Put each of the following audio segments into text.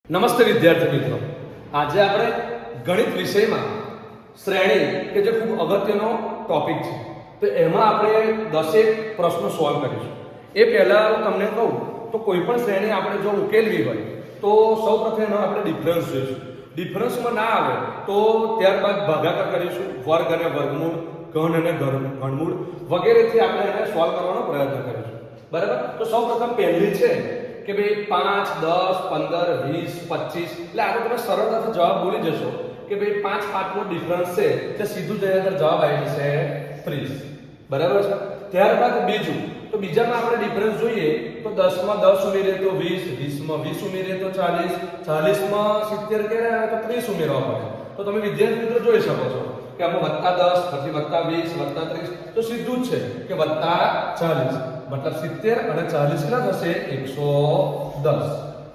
નમસ્તે વિદ્યાર્થી મિત્રો, આજે આપણે ગણિત વિષયમાં શ્રેણી કે જે ખૂબ અગત્યનો ટોપિક છે તો એમાં આપણે 10 પ્રશ્નો સોલ્વ કરીશું. એ પહેલા હું તમને કહું તો કોઈ પણ શ્રેણી આપણે જો ઉકેલવી હોય તો સૌપ્રથમ એનો આપણે ડિફરન્સ જોઈશું. ડિફરન્સમાં ના આવે તો ત્યારબાદ ભાગાકાર કરીશું, વર્ગ અને વર્ગમૂળ, ઘન અને ઘનમૂળ વગેરેથી આપણે એને સોલ્વ કરવાનો પ્રયત્ન કરીશું. બરાબર? તો સૌપ્રથમ પહેલી છે કે ભાઈ 5, 10, 15, 20, 25 એટલે આ તો તમે સરળતાથી જવાબ બોલી જશો કે ભાઈ 5 5નો ડિફરન્સ છે તે સીધું જ અંદર જવાબ આવી જશે 30. બરાબર છે? ત્યારબાદ બીજું તો બીજામાં આપણે ડિફરન્સ જોઈએ તો 10 માં 10 ઉમેરીએ તો 20, 20 માં 20 ઉમેરીએ તો 40, 40 માં 70 કે તો 30 ઉમેરવા પડે. તો તમે વિદ્યાર્થી મિત્રો જોઈ શકો છો કે આમાં +10 પછી +20 +30 તો સીધું જ છે કે +40 मतलब 70 અને 40 કેટલા થશે 110.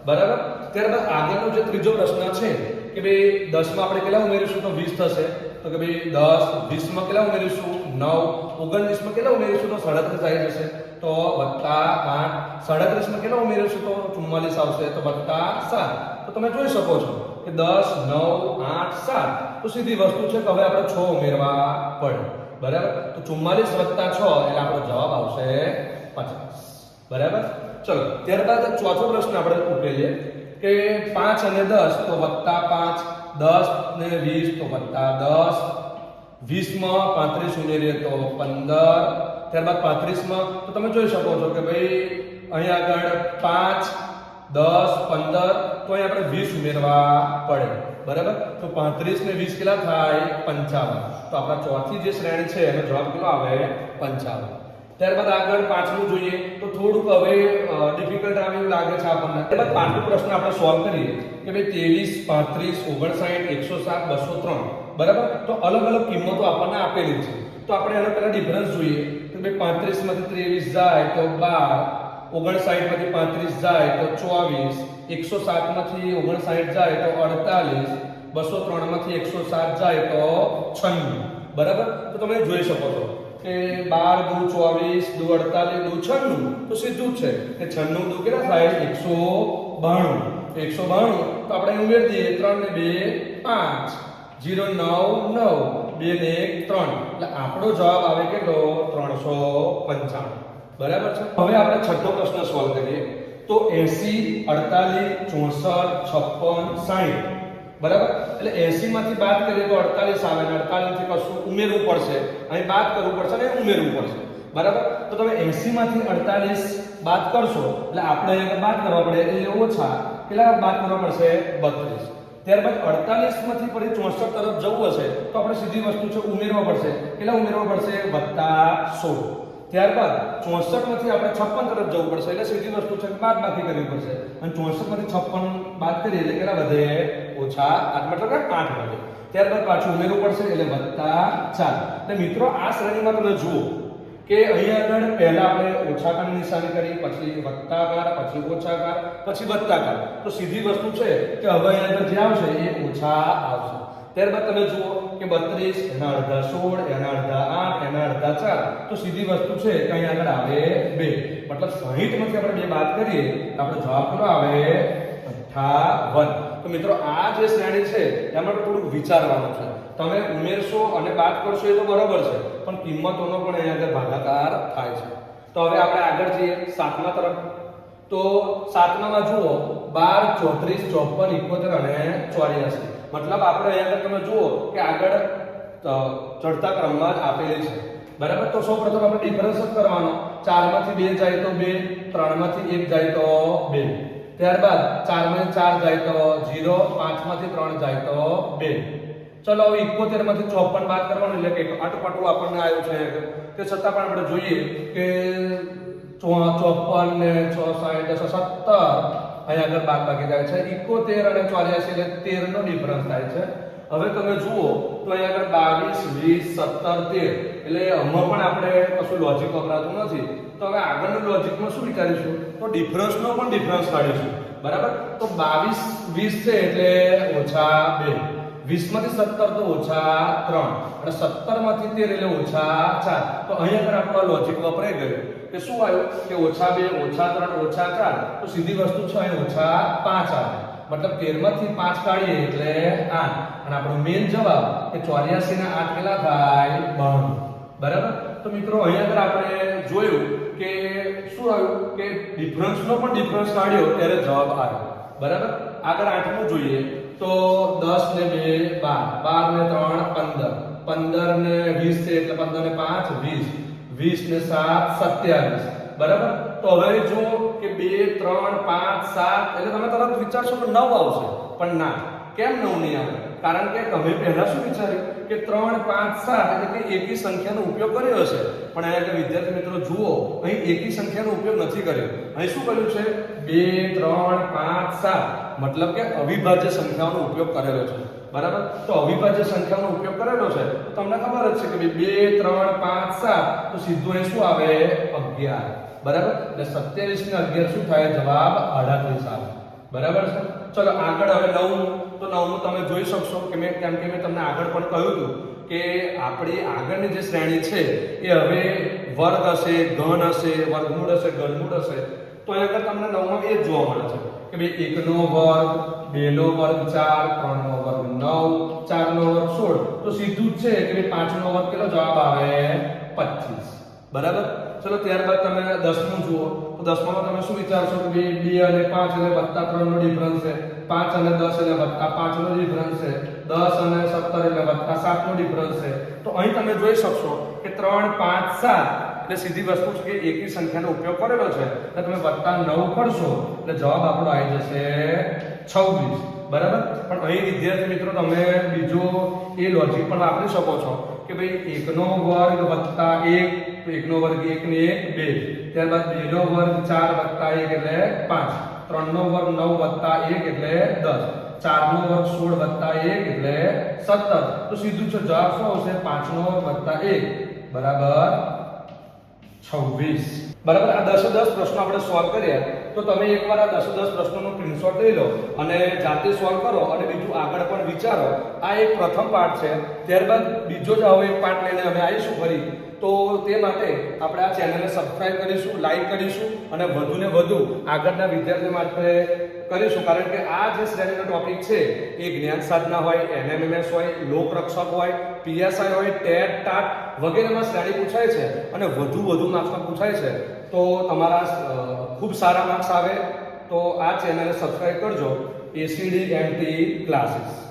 બરાબર? ત્યારબાદ આગળનો જે ત્રીજો પ્રશ્ન છે કે ભાઈ 10 માં આપણે કેટલા ઉમેરીશું તો 20 થશે. તો કે ભાઈ 10 20 માં કેટલા ઉમેરીશું 9, 29 માં કેટલા ઉમેરીશું તો 37 આવી જશે. તો +8, 37 માં કેટલા ઉમેરીશું તો 44 આવશે. તો +7. તો તમે જોઈ શકો છો કે 10 9 8 7 તો સીધી વસ્તુ છે કે હવે આપણે 6 ઉમેરવા પડે. બરાબર? તો 44 + 6 એટલે આપણો જવાબ આવશે 50. બરાબર? ચલો ત્યારબાદ ચોથો પ્રશ્ન આપણે ઉકેલીએ કે 5 અને 10 તો +5, 10 ને 20 તો +10, 20 માં 35 ઉમેરીએ તો 15, ત્યારબાદ 35 માં તો તમે જોઈ શકો છો કે ભાઈ અહીં આગળ 5 10 15 તો અહીં આપણે 20 ઉમેરવા પડે. બરાબર? તો 35 ને 20 કેટલા થાય 55. તો આપણા ચોથી જે શ્રેણી છે એનો જવાબ કેટલો આવે 55. ત્યારબાદ આગળ પાંચમું જોઈએ તો થોડુંક હવે ડિફિકલ્ટ આવે એવું લાગે છે આપણને. ત્યારબાદ પાંચમો પ્રશ્ન આપણે સોલ્વ કરીએ કે ભાઈ 23 35 59 107 203. બરાબર? તો અલગ અલગ કિંમતો આપણને આપેલી છે. તો આપણે એનો પહેલા ડિફરન્સ જોઈએ કે ભાઈ 35 માંથી 23 જાય તો 12, 59 માંથી 35 જાય તો 24, 107 માંથી 59 જાય તો 48, 203 માંથી 107 જાય તો 96. બરાબર? તો તમે જોઈ શકો છો કે 12 × 24 × 48 × 96 તો સીધું જ છે કે 96 દુ કેટલા થાય 192. 192 તો આપણે ઉમેરી દઈએ 3 ને 2 5, 0 9 9, 2 ને 1 3 એટલે આપણો જવાબ આવે કેટલો 395. બરાબર છે? હવે આપણે છઠ્ઠો પ્રશ્ન સોલ્વ કરીએ તો 80 48 64 56 60. બરાબર? એટલે 80 માંથી બાદ કરીએ તો 48 આવે અને 48 થી કશું ઉમેરવું પડશે. અહીં બાદ કરવું પડશે અને ઉમેરવું પડશે. બરાબર? તો તમે 80 માંથી 48 બાદ કરશો એટલે આપણે અહીંયા બાદ કરવા પડે એટલે ઓછા કેટલા બાદ કરવા પડશે 32. ત્યારબાદ 48 માંથી ફરી 64 તરફ જવું હશે તો આપણે સીધી વસ્તુ છે ઉમેરવા પડશે. કેટલા ઉમેરવા પડશે +16. ત્યારબાદ 64 માંથી આપણે 56 તરફ જવું પડશે એટલે સીધી વસ્તુ છે બાદબાકી કરવી પડશે અને 64 માંથી 56 બાદ કરીએ એટલે કેટલા વધે -8 મતલબ કે 8 વધે. ત્યારબાદ પાછું ઉમેરવું પડશે એટલે +4. એટલે મિત્રો આ શ્રેણીમાં તમે જુઓ કે અહીંયા આગળ પહેલા આપણે ઓછાકારની નિશાની કરી, પછી વત્તાકાર, પછી ઓછાકાર, પછી વત્તાકાર. તો સીધી વસ્તુ છે કે હવે અહીંયા આગળ જે આવશે એ ઓછા આવશે. ત્યારબાદ તમે જુઓ કે 32 એના અડધા 16 એના અડધા 8 એના અડધા 4 તો સીધી વસ્તુ છે કે અહીં આગળ આવે 2 મતલબ 60 માંથી આપણે 2 બાદ કરીએ તો આપણો જવાબ કેટલો આવે 58. તો મિત્રો આ જે શ્રેણી છે એમાં થોડુંક વિચારવાનું છે. તમે ઉમેરશો અને બાદ કરશો એ તો બરોબર છે પણ કિંમતોનો પણ અહીં આગળ ભાગાકાર થાય છે. તો હવે આપણે આગળ જઈએ સાતમા તરફ. તો સાતમામાં જુઓ 12 34 54 71 અને 84. મતલબ આપણે અહીંયા તમે જુઓ કે આગળ ચડતા ક્રમમાં જ આપેલી છે. બરાબર? તો સૌપ્રથમ આપણે ડિફરન્સ જ કરવાનો. 4 માંથી 2 જાય તો 2, 3 માંથી 1 જાય તો 2, ત્યારબાદ 4 માંથી 4 જાય તો 0, 5 માંથી 3 જાય તો 2. ચલો હવે 71 માંથી 54 બાદ કરવાનું એટલે કે અટપટું આપણને આવ્યું છે કે છતાં પણ આપણે જોઈએ કે 54 ને 6 60 17 અહીં આગળ બાદબાકી થાય છે. 71 અને 84 એટલે 13 નો ડિફરન્સ થાય છે. હવે તમે જુઓ તો અહીં આગળ 22 20 17 13 એટલે આમાં પણ આપણે કશું લોજિક વપરાતું નથી. તો હવે આગળનું લોજિકમાં શું વિચારીશું તો ડિફરન્સનો પણ ડિફરન્સ કાઢીશું. બરાબર? તો 22 20 છે એટલે -2, 20 માંથી 17 તો -3 અને 17 માંથી 13 એટલે -4. તો અહીં આગળ આપણો લોજિક વપરાઈ ગયો કે શું આવ્યું કે -2 -3 -4 તો સીધી વસ્તુ છે અહીં -5 આવે. મતલબ 13 માંથી 5 કાઢીએ એટલે 8 અને આપણો મેઇન જવાબ કે 84 ના 8 કેટલા થાય 92 બરાબર તો મિત્રો અહીંયા આગળ આપણે જોયું કે શું આવ્યું કે ડિફરન્સનો પણ ડિફરન્સ કાઢ્યો ત્યારે જવાબ આવ્યો બરાબર આગળ 8મું જોઈએ તો 10 ને 2 12 12 ને 3 15 15 ને 20 છે એટલે 15 ને 5 20 20 ને 7 27 બરાબર તો હવે જો કે 2 3 5 7 એટલે તમે તરત વિચારશો કે 9 આવશે પણ ના કેમ 9 નહીં આવે કારણ કે તમે પહેલા શું વિચાર્યું કે 3 5 7 એટલે કે એકી સંખ્યાનો ઉપયોગ કર્યો હશે પણ અહીંયા વિદ્યાર્થી મિત્રો જુઓ અહીં એકી સંખ્યાનો ઉપયોગ નથી કર્યો અહીં શું કર્યું છે 2 3 5 7 મતલબ કે અવિભાજ્ય સંખ્યાઓનો ઉપયોગ કરેલો છે બરાબર તો અવિભાજ્ય સંખ્યાનો ઉપયોગ કરેલો છે તો તમને ખબર જ છે કે 2 3 5 7 તો સીધું અહીં શું આવે 11 બરાબર એટલે 27 ને 11 શું થાય જવાબ 38 આવે બરાબર છે ચલો આગળ હવે 9મું તો 9મું તમે જોઈ શકશો કે કેમ કે મેં તમને આગળ પણ કહ્યું હતું કે આપણી આગળની જે શ્રેણી છે એ હવે વર્ગ હશે ઘન હશે વર્ગમૂળ હશે ઘનમૂળ હશે તો અહીંયા આગળ તમને 9માં એ જ જોવા મળે છે કે ભાઈ 1 નો વર્ગ 2 નો વર્ગ 4 3 નો વર્ગ 9 4 નો વર્ગ 16 તો સીધું જ છે કે ભાઈ 5 નો વર્ગ કેટલો જવાબ આવે 25 બરાબર ચલો ત્યારબાદ તમે 10મું જુઓ તો 10માં તમે શું વિચારશો કે 2 અને 5 એટલે વત્તા 3 નો ડિફરન્સ છે 5 અને 10 એટલે વત્તા 5 નો ડિફરન્સ છે 10 અને 17 એટલે વત્તા 7 નો ડિફરન્સ છે તો અહીં તમે જોઈ શકશો કે 3 5 7 એટલે સીધી વસ્તુ છે કે એકી સંખ્યાનો ઉપયોગ કરેલો છે એટલે તમે વત્તા 9 કરશો એટલે જવાબ આપણો આવી જશે 26 બરાબર પણ અહીં વિદ્યાર્થી મિત્રો તમે બીજો એ લોજિક પણ વાપરી શકો છો કે ભાઈ 1 નો વર્ગ વત્તા 1 તો 1 નો વર્ગ 1 ને 1 2 ત્યારબાદ 2 નો વર્ગ 4 વત્તા 1 એટલે 5 3 નો વર્ગ 9 વત્તા 1 એટલે 10 4 નો વર્ગ 16 વત્તા 1 એટલે 17 તો સીધું છે જવાબ શું આવશે 5 નો વર્ગ વત્તા 1 બરાબર 26 બરાબર આ 10 પ્રશ્નો આપણે સોલ્વ કર્યા તો તમે એકવાર આ 10 પ્રશ્નોનો સ્ક્રીનશોટ લઈ લો અને જાતે સોલ્વ કરો અને બીજું આગળ પણ વિચારો આ એક પ્રથમ પાઠ છે ત્યારબાદ બીજો જ હવે એક પાઠ લઈને અમે આવીશું ફરી તો તે માટે આપણે આ ચેનલને સબસ્ક્રાઇબ કરીશું લાઈક કરીશું અને વધુને વધુ આગળના વિદ્યાર્થીઓ માટે કરીશું કારણ કે આ જે શ્રેણીનો ટોપિક છે એ જ્ઞાન સાધના હોય એનએમએમએસ હોય લોકરક્ષક હોય પીએસઆઈ હોય ટેટ ટાટ વગેરેમાં શ્રેણી પૂછાય છે અને વધુ માર્ક્સમાં પૂછાય છે તો તમારા ખૂબ સારા માર્ક્સ આવે તો આ ચેનલને સબસ્ક્રાઇબ કરજો એસીડી એમટી ક્લાસીસ